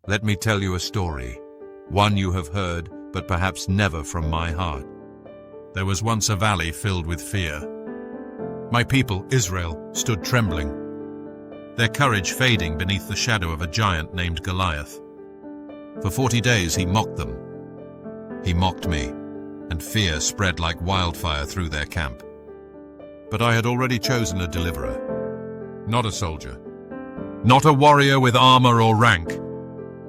Let me tell you a story, one you have heard, but perhaps never from my heart. There was once a valley filled with fear. My people, Israel, stood trembling, their courage fading beneath the shadow of a giant named Goliath. For 40 days he mocked them. He mocked me, and fear spread like wildfire through their camp. But I had already chosen a deliverer, not a soldier, not a warrior with armor or rank.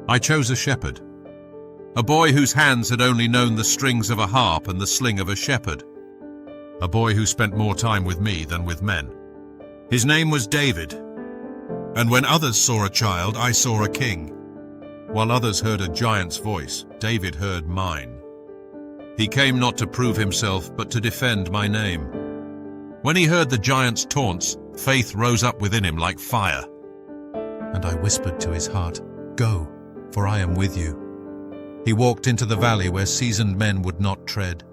I chose a shepherd, a boy whose hands had only known the strings of a harp and the sling of a shepherd, a boy who spent more time with me than with men. His name was David, and when others saw a child, I saw a king. While others heard a giant's voice, David heard mine. He came not to prove himself, but to defend my name. When he heard the giant's taunts, faith rose up within him like fire. And I whispered to his heart, "Go, for I am with you." He walked into the valley where seasoned men would not tread.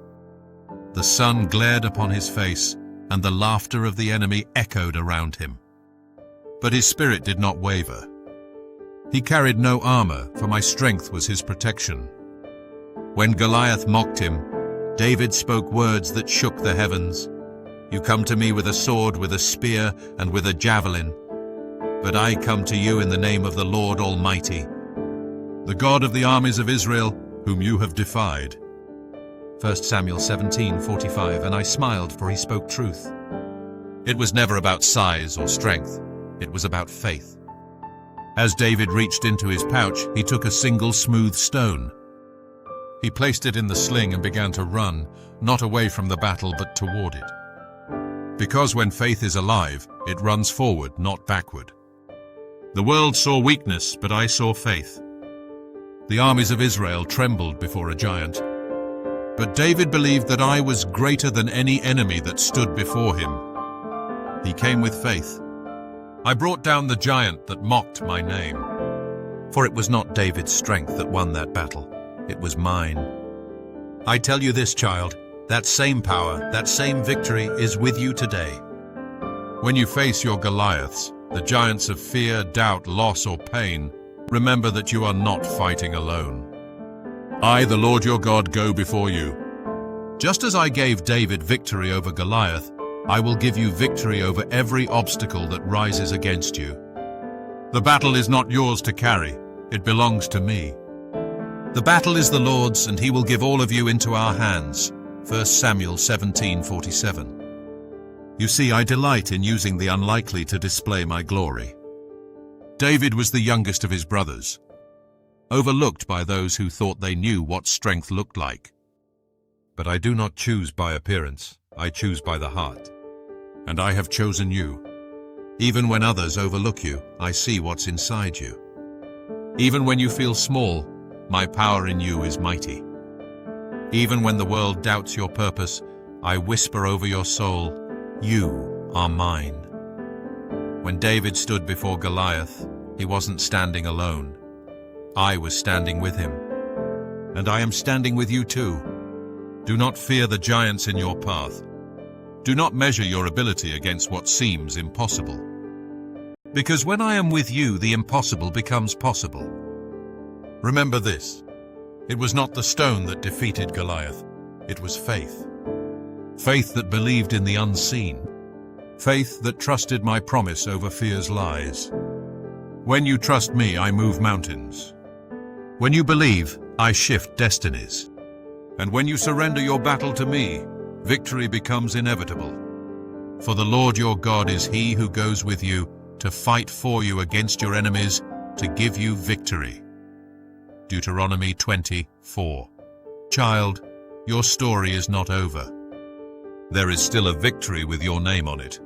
The sun glared upon his face, and the laughter of the enemy echoed around him. But his spirit did not waver. He carried no armor, for my strength was his protection. When Goliath mocked him, David spoke words that shook the heavens. "You come to me with a sword, with a spear, and with a javelin. But I come to you in the name of the Lord Almighty, the God of the armies of Israel, whom you have defied." 1 Samuel 17:45, and I smiled, for he spoke truth. It was never about size or strength. It was about faith. As David reached into his pouch, he took a single smooth stone. He placed it in the sling and began to run, not away from the battle, but toward it. Because when faith is alive, it runs forward, not backward. The world saw weakness, but I saw faith. The armies of Israel trembled before a giant. But David believed that I was greater than any enemy that stood before him. He came with faith. I brought down the giant that mocked my name. For it was not David's strength that won that battle. It was mine. I tell you this, child, that same power, that same victory is with you today. When you face your Goliaths, the giants of fear, doubt, loss, or pain, remember that you are not fighting alone. I, the Lord your God, go before you. Just as I gave David victory over Goliath, I will give you victory over every obstacle that rises against you. The battle is not yours to carry, it belongs to me. The battle is the Lord's, and he will give all of you into our hands. 1 Samuel 17:47. You see, I delight in using the unlikely to display my glory. David was the youngest of his brothers, overlooked by those who thought they knew what strength looked like. But I do not choose by appearance, I choose by the heart. And I have chosen you. Even when others overlook you, I see what's inside you. Even when you feel small, my power in you is mighty. Even when the world doubts your purpose, I whisper over your soul, "You are mine." When David stood before Goliath, he wasn't standing alone. I was standing with him. And I am standing with you too. Do not fear the giants in your path. Do not measure your ability against what seems impossible. Because when I am with you, the impossible becomes possible. Remember this, it was not the stone that defeated Goliath, it was faith. Faith that believed in the unseen. Faith that trusted my promise over fear's lies. When you trust me, I move mountains. When you believe, I shift destinies. And when you surrender your battle to me, victory becomes inevitable. For the Lord your God is he who goes with you to fight for you against your enemies, to give you victory. Deuteronomy 20:4. Child, your story is not over. There is still a victory with your name on it.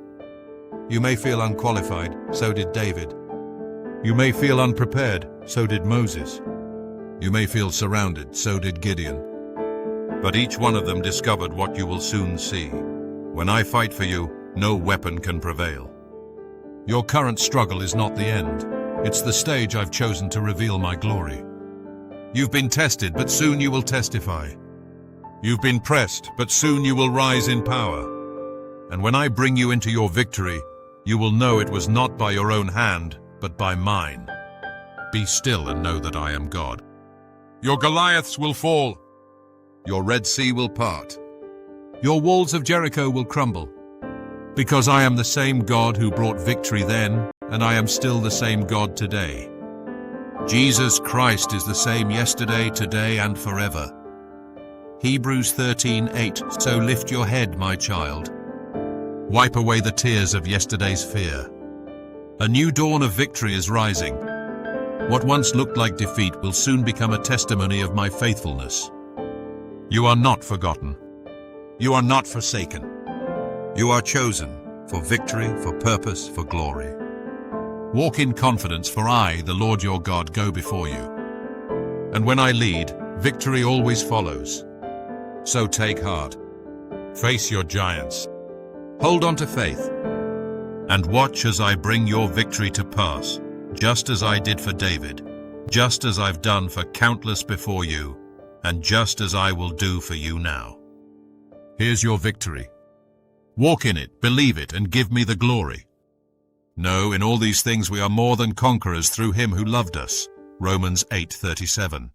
You may feel unqualified, so did David. You may feel unprepared, so did Moses. You may feel surrounded, so did Gideon. But each one of them discovered what you will soon see. When I fight for you, no weapon can prevail. Your current struggle is not the end. It's the stage I've chosen to reveal my glory. You've been tested, but soon you will testify. You've been pressed, but soon you will rise in power. And when I bring you into your victory, you will know it was not by your own hand, but by mine. Be still and know that I am God. Your Goliaths will fall. Your Red Sea will part. Your walls of Jericho will crumble. Because I am the same God who brought victory then, and I am still the same God today. Jesus Christ is the same yesterday, today, and forever. Hebrews 13:8. So lift your head, my child. Wipe away the tears of yesterday's fear. A new dawn of victory is rising. What once looked like defeat will soon become a testimony of my faithfulness. You are not forgotten. You are not forsaken. You are chosen for victory, for purpose, for glory. Walk in confidence, for I, the Lord your God, go before you. And when I lead, victory always follows. So take heart. Face your giants. Hold on to faith. And watch as I bring your victory to pass, just as I did for David, just as I've done for countless before you, and just as I will do for you now. Here's your victory. Walk in it, believe it, and give me the glory. No, in all these things we are more than conquerors through him who loved us. Romans 8:37.